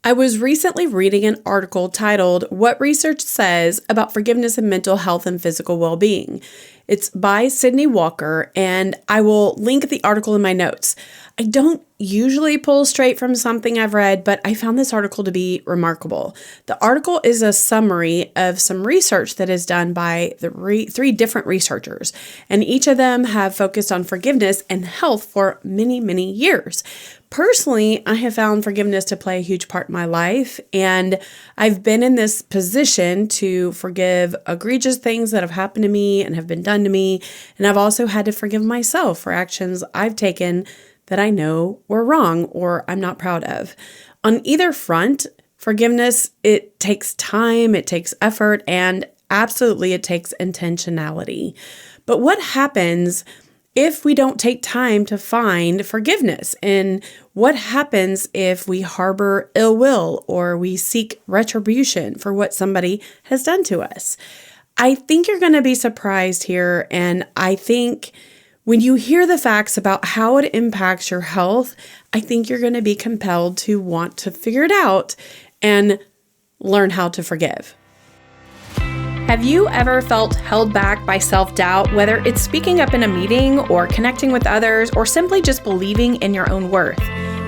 I was recently reading an article titled, "What Research Says About Forgiveness and Mental Health and Physical Wellbeing." It's by Sydney Walker, and I will link the article in my notes. I don't usually pull straight from something I've read, but I found this article to be remarkable. The article is a summary of some research that is done by three different researchers, and each of them have focused on forgiveness and health for many, many years. Personally, I have found forgiveness to play a huge part in my life, and I've been in this position to forgive egregious things that have happened to me and have been done to me, and I've also had to forgive myself for actions I've taken that I know were wrong or I'm not proud of. On either front, forgiveness, it takes time, it takes effort, and absolutely it takes intentionality. But what happens if we don't take time to find forgiveness? And what happens if we harbor ill will or we seek retribution for what somebody has done to us? I think you're going to be surprised here. And I think when you hear the facts about how it impacts your health, I think you're going to be compelled to want to figure it out and learn how to forgive. Have you ever felt held back by self-doubt, whether it's speaking up in a meeting or connecting with others or simply just believing in your own worth?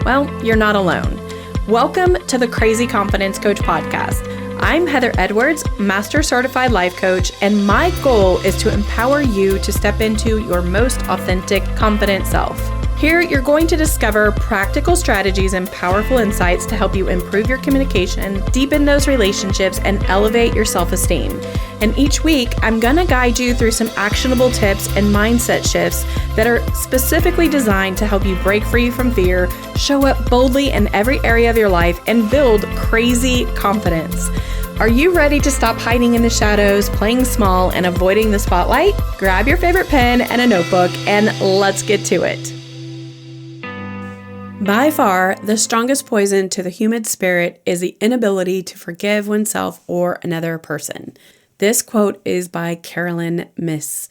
Well, you're not alone. Welcome to the Crazy Confidence Coach podcast. I'm Heather Edwards, Master Certified Life Coach, and my goal is to empower you to step into your most authentic, confident self. Here, you're going to discover practical strategies and powerful insights to help you improve your communication, deepen those relationships, and elevate your self-esteem. And each week, I'm going to guide you through some actionable tips and mindset shifts that are specifically designed to help you break free from fear, show up boldly in every area of your life, and build crazy confidence. Are you ready to stop hiding in the shadows, playing small, and avoiding the spotlight? Grab your favorite pen and a notebook, and let's get to it. By far, the strongest poison to the human spirit is the inability to forgive oneself or another person. This quote is by Carolyn Myss.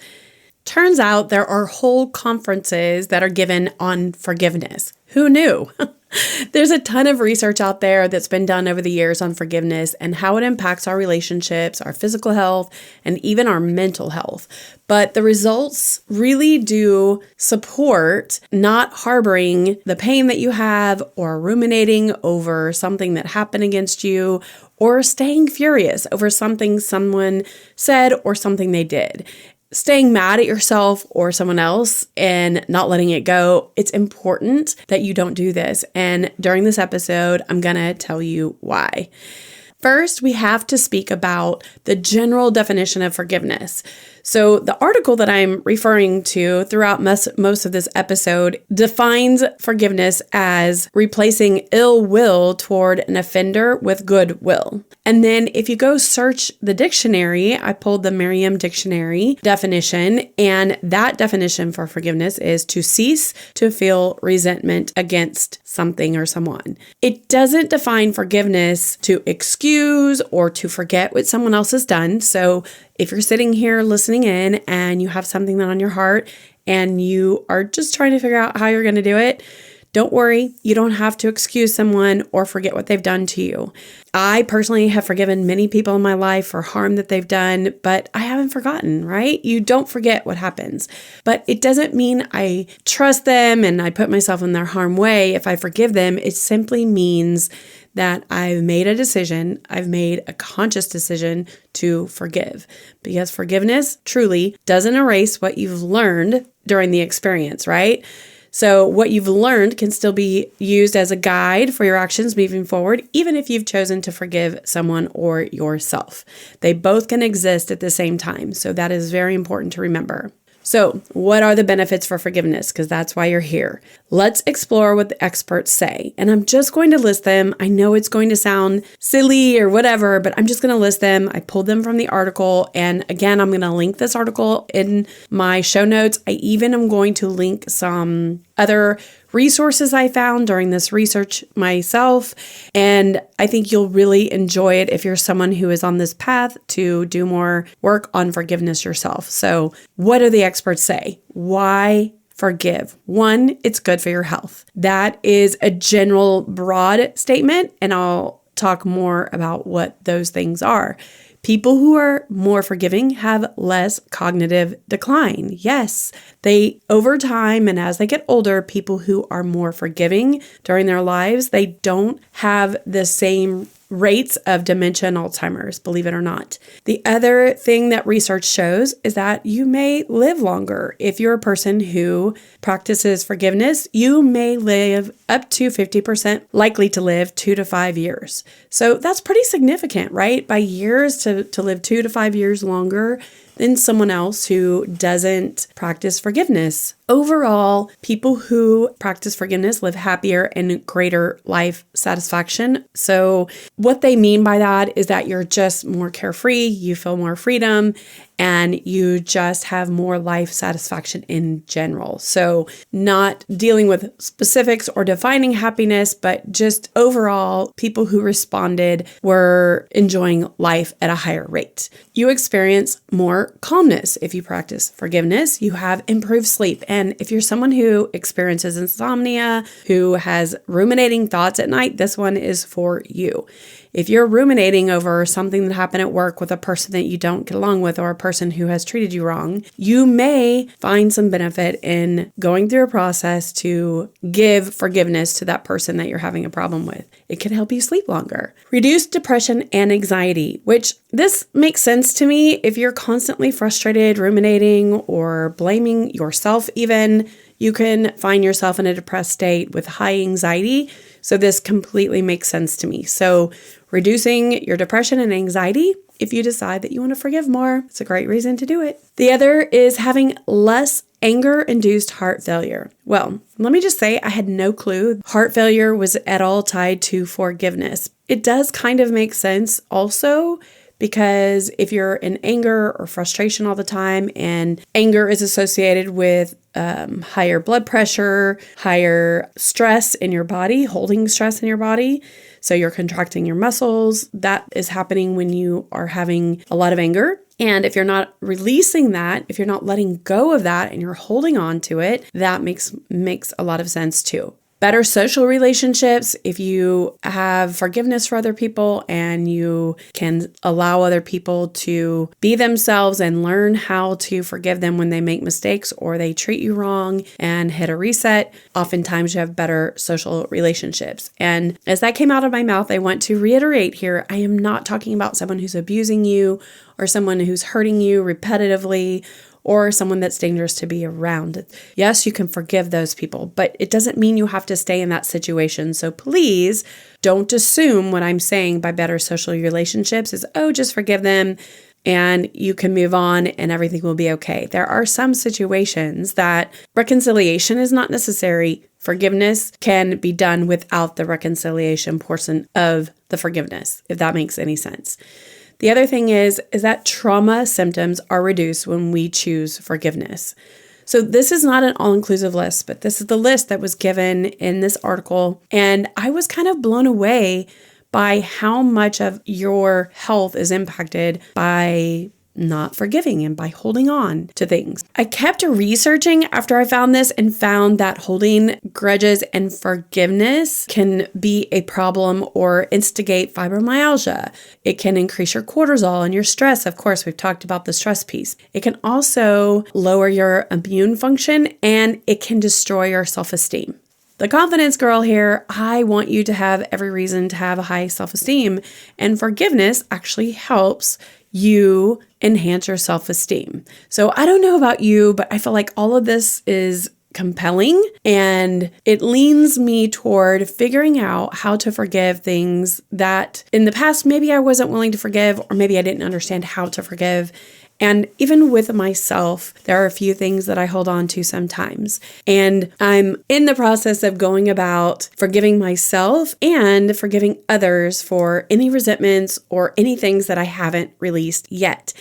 Turns out there are whole conferences that are given on forgiveness. Who knew? There's a ton of research out there that's been done over the years on forgiveness and how it impacts our relationships, our physical health, and even our mental health. But the results really do support not harboring the pain that you have or ruminating over something that happened against you or staying furious over something someone said or something they did. Staying mad at yourself or someone else and not letting it go, it's important that you don't do this. And during this episode, I'm going to tell you why. First, we have to speak about the general definition of forgiveness. So the article that I'm referring to throughout most of this episode defines forgiveness as replacing ill will toward an offender with goodwill. And then if you go search the dictionary, I pulled the Merriam Dictionary definition, and that definition for forgiveness is to cease to feel resentment against something or someone. It doesn't define forgiveness to excuse or to forget what someone else has done. So if you're sitting here listening in and you have something on your heart and you are just trying to figure out how you're going to do it, don't worry. You don't have to excuse someone or forget what they've done to you. I personally have forgiven many people in my life for harm that they've done, but I haven't forgotten, right? You don't forget what happens. But it doesn't mean I trust them and I put myself in their harm way if I forgive them. It simply means that I've made a decision, I've made a conscious decision to forgive. Because forgiveness truly doesn't erase what you've learned during the experience, right? So what you've learned can still be used as a guide for your actions moving forward, even if you've chosen to forgive someone or yourself. They both can exist at the same time. So that is very important to remember. So what are the benefits for forgiveness? Because that's why you're here. Let's explore what the experts say. And I'm just going to list them. I know it's going to sound silly or whatever, but I'm just going to list them. I pulled them from the article. And again, I'm going to link this article in my show notes. I even am going to link some other resources I found during this research myself. And I think you'll really enjoy it if you're someone who is on this path to do more work on forgiveness yourself. So what do the experts say? Why forgive. One, it's good for your health. That is a general broad statement, and I'll talk more about what those things are. People who are more forgiving have less cognitive decline. Yes, over time and as they get older, people who are more forgiving during their lives, they don't have the same rates of dementia and Alzheimer's, believe it or not. The other thing that research shows is that you may live longer. If you're a person who practices forgiveness, you may live up to 50% likely to live 2 to 5 years. So that's pretty significant, right? By years to live 2 to 5 years longer than someone else who doesn't practice forgiveness. Overall, people who practice forgiveness live happier and greater life satisfaction. So what they mean by that is that you're just more carefree, you feel more freedom, and you just have more life satisfaction in general. So not dealing with specifics or defining happiness, but just overall, people who responded were enjoying life at a higher rate. You experience more calmness if you practice forgiveness. You have improved sleep. And if you're someone who experiences insomnia, who has ruminating thoughts at night, this one is for you. If you're ruminating over something that happened at work with a person that you don't get along with or a person who has treated you wrong, you may find some benefit in going through a process to give forgiveness to that person that you're having a problem with. It can help you sleep longer. Reduce depression and anxiety, which this makes sense to me. If you're constantly frustrated, ruminating, or blaming yourself even, you can find yourself in a depressed state with high anxiety. So this completely makes sense to me. So reducing your depression and anxiety, if you decide that you want to forgive more, it's a great reason to do it. The other is having less anger-induced heart failure. Well, let me just say I had no clue heart failure was at all tied to forgiveness. It does kind of make sense also, because if you're in anger or frustration all the time, and anger is associated with higher blood pressure, higher stress in your body, holding stress in your body, so you're contracting your muscles, that is happening when you are having a lot of anger. And if you're not releasing that, if you're not letting go of that and you're holding on to it, that makes a lot of sense too. Better social relationships, if you have forgiveness for other people and you can allow other people to be themselves and learn how to forgive them when they make mistakes or they treat you wrong and hit a reset, oftentimes you have better social relationships. And as that came out of my mouth, I want to reiterate here, I am not talking about someone who's abusing you or someone who's hurting you repetitively or someone that's dangerous to be around. Yes, you can forgive those people, but it doesn't mean you have to stay in that situation. So please don't assume what I'm saying by better social relationships is, oh, just forgive them and you can move on and everything will be okay. There are some situations that reconciliation is not necessary. Forgiveness can be done without the reconciliation portion of the forgiveness, if that makes any sense. The other thing is that trauma symptoms are reduced when we choose forgiveness. So this is not an all-inclusive list, but this is the list that was given in this article. And I was kind of blown away by how much of your health is impacted by not forgiving and by holding on to things. I kept researching after I found this and found that holding grudges and forgiveness can be a problem or instigate fibromyalgia. It can increase your cortisol and your stress. Of course, we've talked about the stress piece. It can also lower your immune function and it can destroy your self-esteem. The confidence girl here, I want you to have every reason to have a high self-esteem, and forgiveness actually helps you enhance your self-esteem. So I don't know about you, but I feel like all of this is compelling and it leans me toward figuring out how to forgive things that in the past maybe I wasn't willing to forgive, or maybe I didn't understand how to forgive. And even with myself, there are a few things that I hold on to sometimes. And I'm in the process of going about forgiving myself and forgiving others for any resentments or any things that I haven't released yet.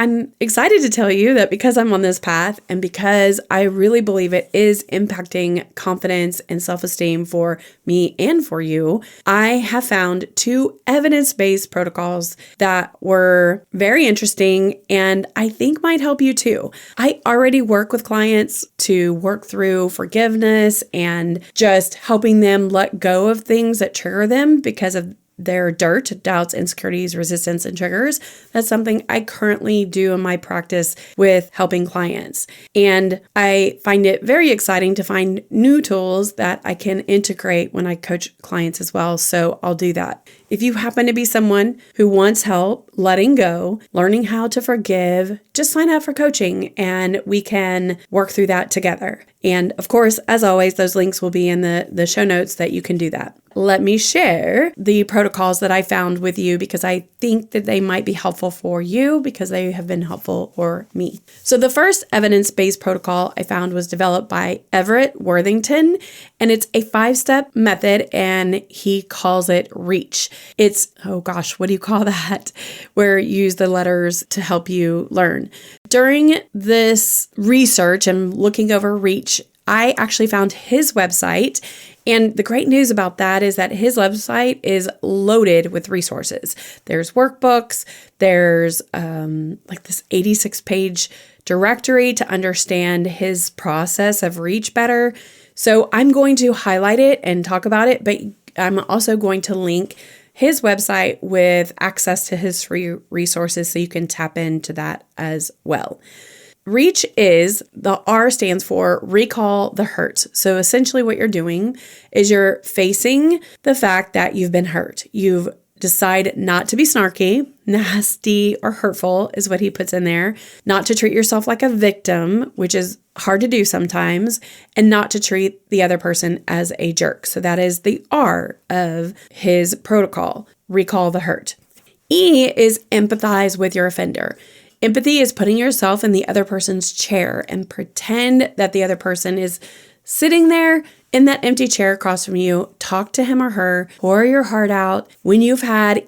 I'm excited to tell you that because I'm on this path and because I really believe it is impacting confidence and self-esteem for me and for you, I have found 2 evidence-based protocols that were very interesting and I think might help you too. I already work with clients to work through forgiveness and just helping them let go of things that trigger them because of their doubts, insecurities, resistance, and triggers. That's something I currently do in my practice with helping clients. And I find it very exciting to find new tools that I can integrate when I coach clients as well. So I'll do that. If you happen to be someone who wants help letting go, learning how to forgive, just sign up for coaching and we can work through that together. And of course, as always, those links will be in the show notes that you can do that. Let me share the protocols that I found with you because I think that they might be helpful for you because they have been helpful for me. So the first evidence-based protocol I found was developed by Everett Worthington, and it's a 5-step method and he calls it REACH. It's, what do you call that? Where you use the letters to help you learn. During this research and looking over REACH, I actually found his website. And the great news about that is that his website is loaded with resources. There's workbooks, there's this 86-page directory to understand his process of REACH better. So I'm going to highlight it and talk about it, but I'm also going to link his website with access to his free resources so you can tap into that as well. REACH is, the R stands for recall the hurt. So essentially what you're doing is you're facing the fact that you've been hurt. You've decided not to be snarky, nasty, or hurtful is what he puts in there, not to treat yourself like a victim, which is hard to do sometimes, and not to treat the other person as a jerk. So that is the R of his protocol, recall the hurt. E is empathize with your offender. Empathy is putting yourself in the other person's chair and pretend that the other person is sitting there in that empty chair across from you. Talk to him or her, pour your heart out. When you've had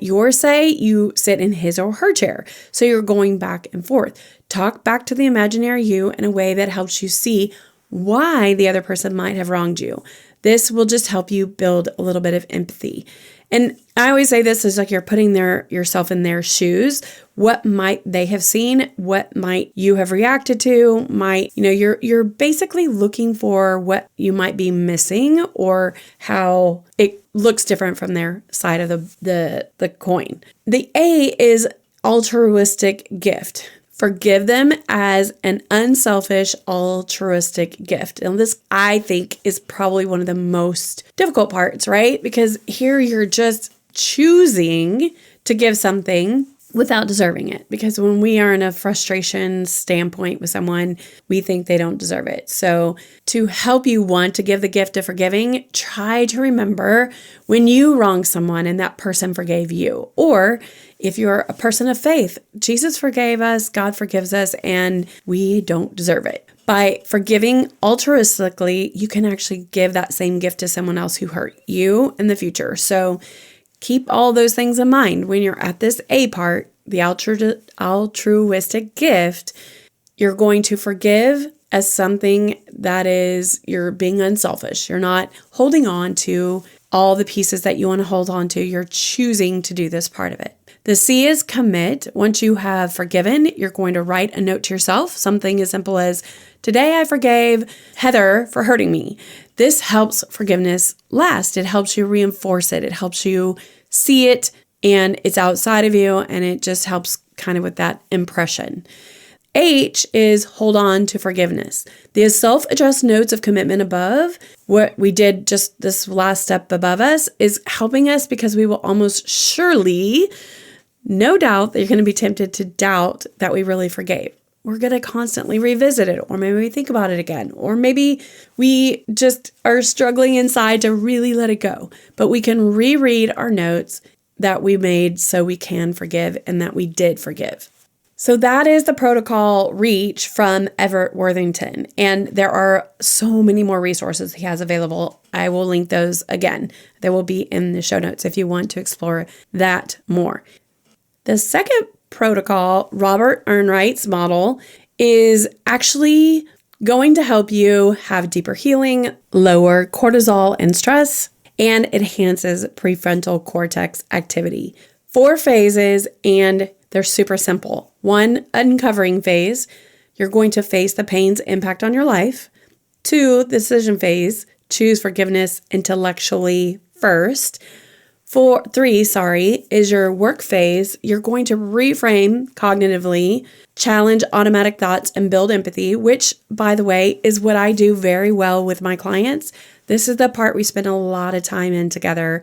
your say, you sit in his or her chair. So you're going back and forth. Talk back to the imaginary you in a way that helps you see why the other person might have wronged you. This will just help you build a little bit of empathy. And I always say this is like you're putting yourself in their shoes. What might they have seen? What might you have reacted to? You're basically looking for what you might be missing or how it looks different from their side of the coin. The A is altruistic gift. Forgive them as an unselfish, altruistic gift. And this, I think, is probably one of the most difficult parts, right? Because here you're just choosing to give something without deserving it. Because when we are in a frustration standpoint with someone, we think they don't deserve it. So to help you want to give the gift of forgiving, try to remember when you wronged someone and that person forgave you. Or if you're a person of faith, Jesus forgave us, God forgives us, and we don't deserve it. By forgiving altruistically, you can actually give that same gift to someone else who hurt you in the future. So keep all those things in mind. When you're at this A part, the altruistic gift, you're going to forgive as something that is, you're being unselfish. You're not holding on to all the pieces that you want to hold on to. You're choosing to do this part of it. The C is commit. Once you have forgiven, you're going to write a note to yourself, something as simple as, today I forgave Heather for hurting me. This helps forgiveness last. It helps you reinforce it. It helps you see it and it's outside of you and it just helps kind of with that impression. H is hold on to forgiveness. The self-addressed notes of commitment above, what we did just this last step above us, is helping us because we will almost surely, no doubt, that you're going to be tempted to doubt that we really forgave. We're going to constantly revisit it, or maybe we think about it again, or maybe we just are struggling inside to really let it go. But we can reread our notes that we made so we can forgive and that we did forgive. So that is the protocol REACH from Everett Worthington. And there are so many more resources he has available. I will link those again. They will be in the show notes if you want to explore that more. The second protocol, Robert Earnwright's model, is actually going to help you have deeper healing, lower cortisol and stress, and enhances prefrontal cortex activity. 4 phases, and they're super simple. 1, uncovering phase. You're going to face the pain's impact on your life. 2, decision phase. Choose forgiveness intellectually first. 3, is your work phase. You're going to reframe cognitively, challenge automatic thoughts, and build empathy, which, by the way, is what I do very well with my clients. This is the part we spend a lot of time in together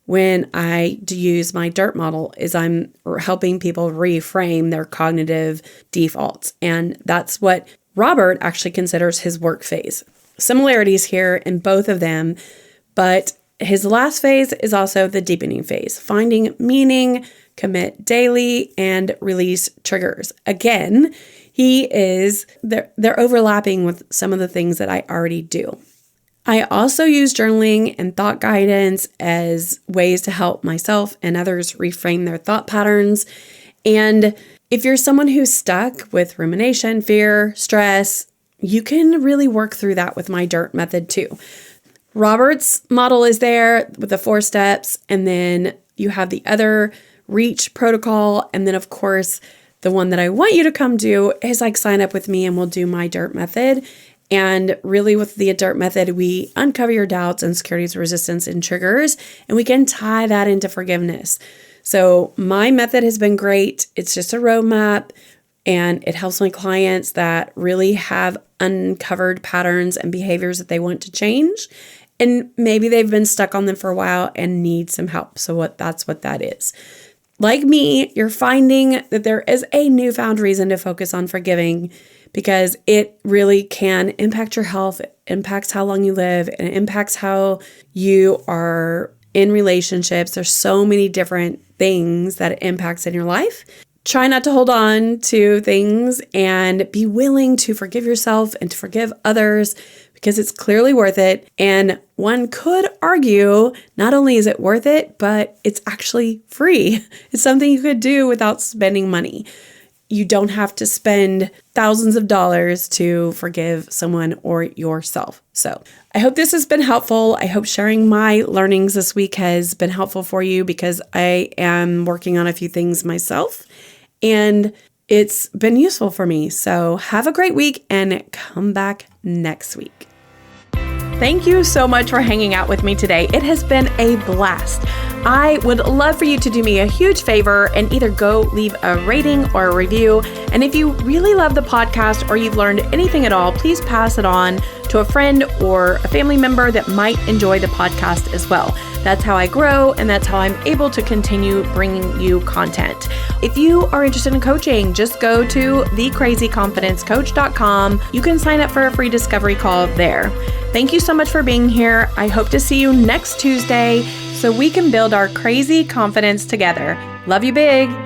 when I use my DIRT model, is I'm helping people reframe their cognitive defaults. And that's what Robert actually considers his work phase. Similarities here in both of them, but his last phase is also the deepening phase, finding meaning, commit daily, and release triggers. Again, they're overlapping with some of the things that I already do. I also use journaling and thought guidance as ways to help myself and others reframe their thought patterns. And if you're someone who's stuck with rumination, fear, stress, you can really work through that with my DIRT method too. Robert's model is there with the 4 steps, and then you have the other REACH protocol, and then of course, the one that I want you to come do is sign up with me and we'll do my DIRT method. And really with the DIRT method, we uncover your doubts, insecurities, resistance, and triggers, and we can tie that into forgiveness. So my method has been great. It's just a roadmap, and it helps my clients that really have uncovered patterns and behaviors that they want to change. And maybe they've been stuck on them for a while and need some help. So that's what that is. Like me, you're finding that there is a newfound reason to focus on forgiving, because it really can impact your health, it impacts how long you live, and it impacts how you are in relationships. There's so many different things that it impacts in your life. Try not to hold on to things and be willing to forgive yourself and to forgive others, because it's clearly worth it. And one could argue, not only is it worth it, but it's actually free. It's something you could do without spending money. You don't have to spend thousands of dollars to forgive someone or yourself. So I hope this has been helpful. I hope sharing my learnings this week has been helpful for you, because I am working on a few things myself and it's been useful for me. So have a great week and come back next week. Thank you so much for hanging out with me today. It has been a blast. I would love for you to do me a huge favor and either go leave a rating or a review. And if you really love the podcast or you've learned anything at all, please pass it on to a friend or a family member that might enjoy the podcast as well. That's how I grow, and that's how I'm able to continue bringing you content. If you are interested in coaching, just go to thecrazyconfidencecoach.com. You can sign up for a free discovery call there. Thank you so much for being here. I hope to see you next Tuesday so we can build our crazy confidence together. Love you big.